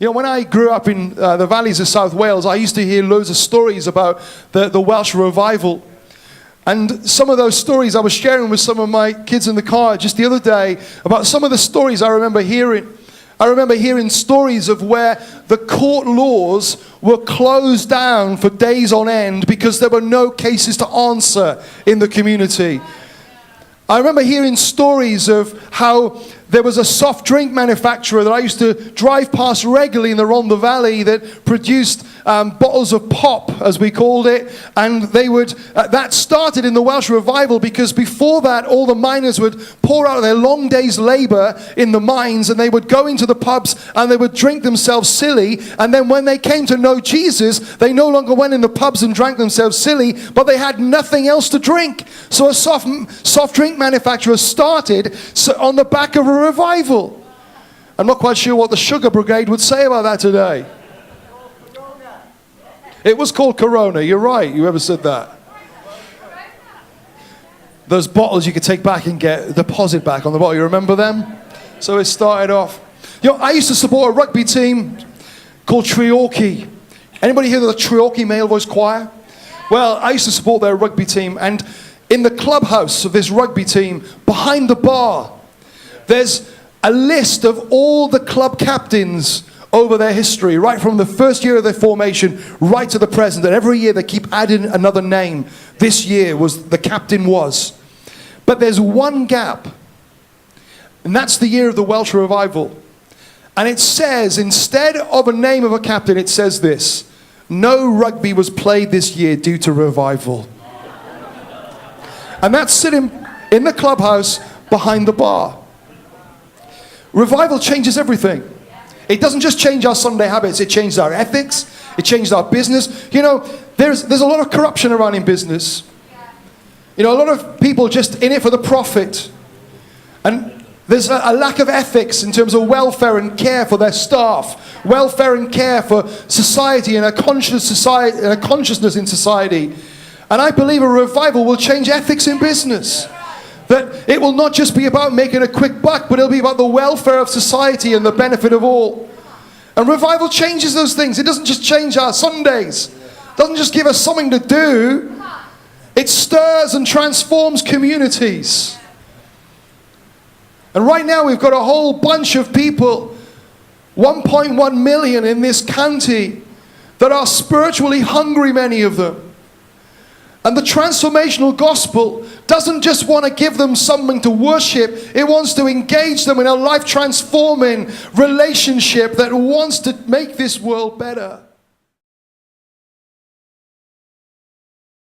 You know, when I grew up in the valleys of South Wales, I used to hear loads of stories about the Welsh revival. And some of those stories I was sharing with some of my kids in the car just the other day about some of the stories I remember hearing. I remember hearing stories of where the court laws were closed down for days on end because there were no cases to answer in the community. I remember hearing stories of how there was a soft drink manufacturer that I used to drive past regularly in the Rhondda Valley that produced bottles of pop, as we called it, and they would, that started in the Welsh revival because before that all the miners would pour out their long day's labor in the mines and they would go into the pubs and they would drink themselves silly, and then when they came to know Jesus, they no longer went in the pubs and drank themselves silly, but they had nothing else to drink. So a soft drink manufacturer started on the back of a revival. I'm not quite sure what the Sugar Brigade would say about that today. It was called Corona, you're right, whoever said that. Those bottles you could take back and get a deposit back on the bottle, you remember them? So it started off. You know, I used to support a rugby team called Treorchy. Anybody hear of the Treorchy Male Voice Choir? Well, I used to support their rugby team, and in the clubhouse of this rugby team, behind the bar, there's a list of all the club captains over their history, right from the first year of their formation right to the present. And every year they keep adding another name. This year was the captain was. But there's one gap, and that's the year of the Welsh revival. And it says, instead of a name of a captain, it says this: no rugby was played this year due to revival. And that's sitting in the clubhouse behind the bar. Revival changes everything. It doesn't just change our Sunday habits, it changes our ethics, it changes our business. You know, there's a lot of corruption around in business. You know, a lot of people just in it for the profit. And there's a lack of ethics in terms of welfare and care for their staff, welfare and care for society and a conscious society and a consciousness in society. And I believe a revival will change ethics in business. That it will not just be about making a quick buck, but it'll be about the welfare of society and the benefit of all. And revival changes those things. It doesn't just change our Sundays. It doesn't just give us something to do. It stirs and transforms communities. And right now we've got a whole bunch of people, 1.1 million in this county, that are spiritually hungry, many of them. And the transformational gospel doesn't just want to give them something to worship, it wants to engage them in a life-transforming relationship that wants to make this world better.